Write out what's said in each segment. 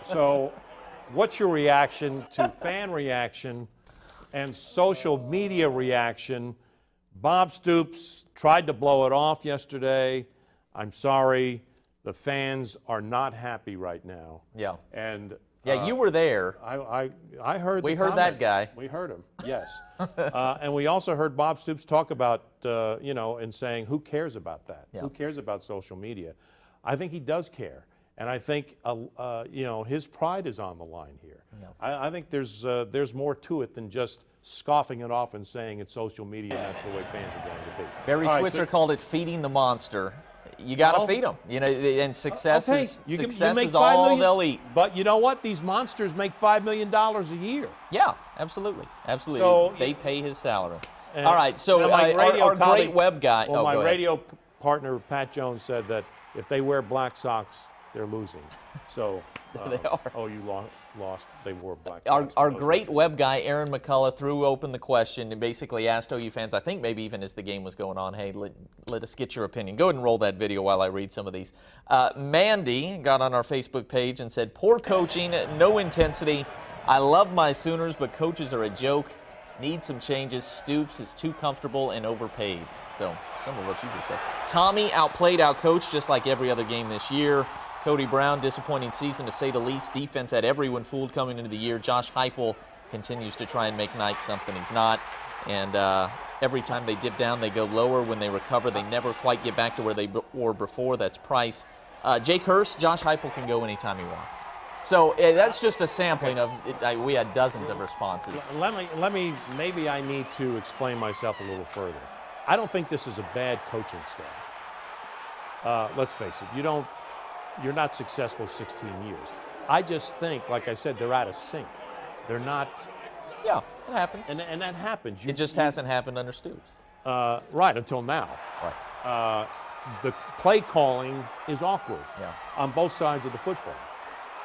So what's your reaction to fan reaction and social media reaction? Bob Stoops tried to blow it off yesterday. I'm sorry, the fans are not happy right now. Yeah. And yeah, you were there. I heard. We heard that guy. We heard him. Yes. And we also heard Bob Stoops talk about and saying, who cares about that? Yeah. Who cares about social media? I think he does care, and I think his pride is on the line here. Yeah. I think there's more to it than just scoffing it off and saying it's social media and that's the way fans are going to be. Barry Switzer called it feeding the monster. You got to feed them, and success is all they'll eat. But you know what? These monsters make $5 million a year. Yeah, absolutely. So, they pay his salary. All right, so our great web guy. Well, my radio partner, Pat Jones, said that if they wear black socks, they're losing. So, they are. Oh, you lost. They wore black socks. Our great web guy, Aaron McCullough, threw open the question and basically asked OU fans, I think maybe even as the game was going on, hey, let us get your opinion. Go ahead and roll that video while I read some of these. Mandy got on our Facebook page and said, poor coaching, no intensity. I love my Sooners, but coaches are a joke. Need some changes. Stoops is too comfortable and overpaid. So, some of what you just said. Tommy outplayed, outcoached, just like every other game this year. Cody Brown, disappointing season to say the least. Defense had everyone fooled coming into the year. Josh Heupel continues to try and make Knight something he's not. And every time they dip down, they go lower. When they recover, they never quite get back to where they were before. That's Price. Jake Hurst, Josh Heupel can go anytime he wants. So that's just a sampling of it. We had dozens of responses. Maybe I need to explain myself a little further. I don't think this is a bad coaching staff. Let's face it, you're not successful 16 years. I just think, like I said, they're out of sync. They're not. Yeah, it happens. And that happens. It just hasn't happened under Stoops. Right, until now. Right. The play calling is awkward on both sides of the football.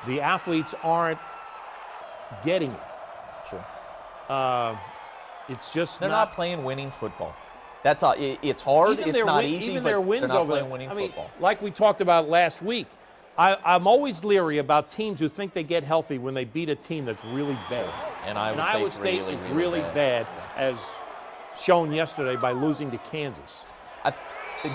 The athletes aren't getting it. Sure. It's just they're not playing winning football. That's all. It's hard. It's not easy. Even but their wins they're not over playing winning football. Like we talked about last week, I'm always leery about teams who think they get healthy when they beat a team that's really bad. And Iowa State is really bad, as shown yesterday by losing to Kansas.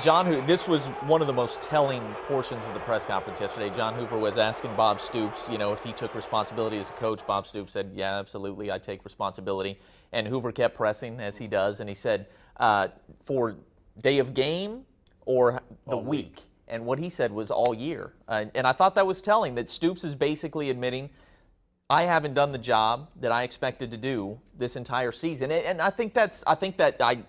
John, this was one of the most telling portions of the press conference yesterday. John Hoover was asking Bob Stoops, if he took responsibility as a coach. Bob Stoops said, yeah, absolutely, I take responsibility. And Hoover kept pressing, as he does, and he said, for day of game or the week. And what he said was all year. And I thought that was telling, that Stoops is basically admitting, I haven't done the job that I expected to do this entire season. And I think I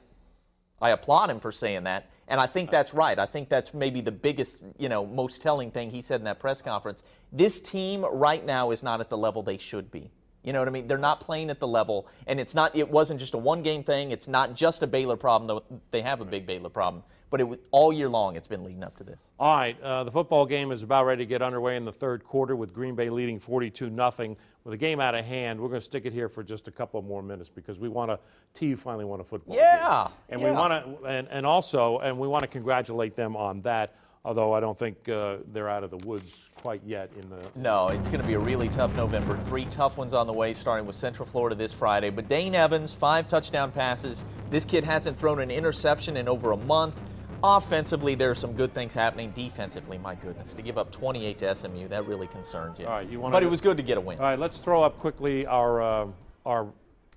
applaud him for saying that. And I think that's right. I think that's maybe the biggest, most telling thing he said in that press conference. This team right now is not at the level they should be. You know what I mean? They're not playing at the level, and it wasn't just a one-game thing. It's not just a Baylor problem, though they have a big Baylor problem. But all year long, it's been leading up to this. All right, the football game is about ready to get underway in the third quarter with Green Bay leading 42-0. With the game out of hand, we're going to stick it here for just a couple more minutes because we want to. TU finally won a football game. And we want to, and we want to congratulate them on that. Although I don't think they're out of the woods quite yet. No, it's going to be a really tough November. 3 tough ones on the way, starting with Central Florida this Friday. But Dane Evans, 5 touchdown passes. This kid hasn't thrown an interception in over a month. Offensively, there are some good things happening. Defensively, my goodness, to give up 28 to SMU, that really concerns you. All right, but it was good to get a win. All right, let's throw up quickly our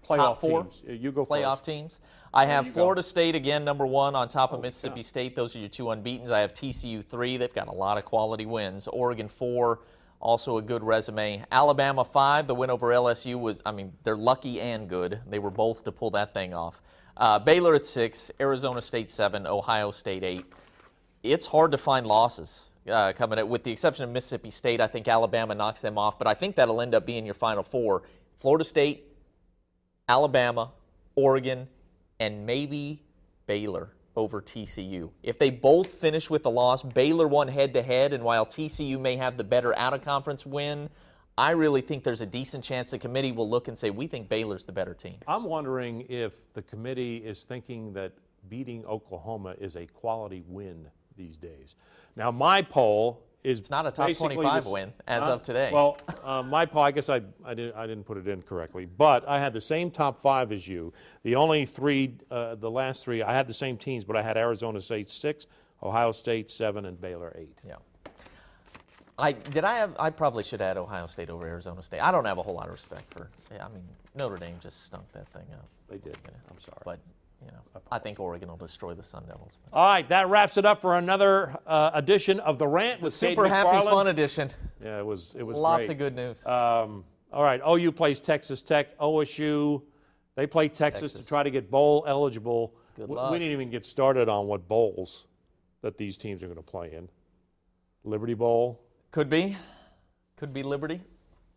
playoff teams. You go first. Playoff teams. I have Florida State again, number 1 on top of Mississippi State. Those are your 2 unbeatens. I have TCU 3. They've got a lot of quality wins. Oregon 4, also a good resume. Alabama 5. The win over LSU was, they're lucky and good. They were both to pull that thing off. Baylor at 6, Arizona State 7, Ohio State 8. It's hard to find losses coming up, with the exception of Mississippi State. I think Alabama knocks them off, but I think that'll end up being your final 4. Florida State, Alabama, Oregon, and maybe Baylor over TCU. If they both finish with a loss, Baylor won head-to-head, and while TCU may have the better out-of-conference win, I really think there's a decent chance the committee will look and say, we think Baylor's the better team. I'm wondering if the committee is thinking that beating Oklahoma is a quality win these days. Now, my poll is It's not a top basically 25 the- win as of today. Well, my poll, I guess I didn't put it in correctly, but I had the same top 5 as you. The only 3, the last 3, I had the same teams, but I had Arizona State 6, Ohio State 7, and Baylor 8. Yeah. I probably should add Ohio State over Arizona State. I don't have a whole lot of respect for. I mean, Notre Dame just stunk that thing up. They did. I'm sorry. But I think Oregon will destroy the Sun Devils. All right, that wraps it up for another edition of the Rant with Cayden Super happy McFarland. fun edition. Yeah, it was Lots great. of good news. All right, OU plays Texas Tech. OSU, they play Texas to try to get bowl eligible. Good We luck. didn't even get started on what bowls that these teams are going to play in. Liberty Bowl. Could be Liberty.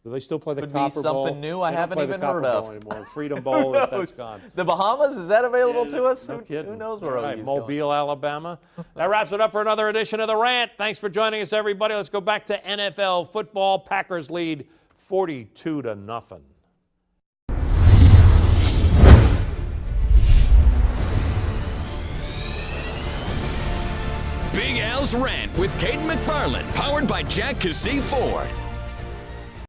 Do they still play the Could be Copper Bowl? something new I They don't haven't play the even Copper heard of. Bowl anymore. Freedom Bowl, that's gone. The Bahamas, is that available to us? No kidding. Who knows where All right, OU's Mobile, going? Alabama. That wraps it up for another edition of The Rant. Thanks for joining us, everybody. Let's go back to NFL football. Packers lead 42-0. Big Al's Rant with Cayden McFarland, powered by Jack Cassee Ford.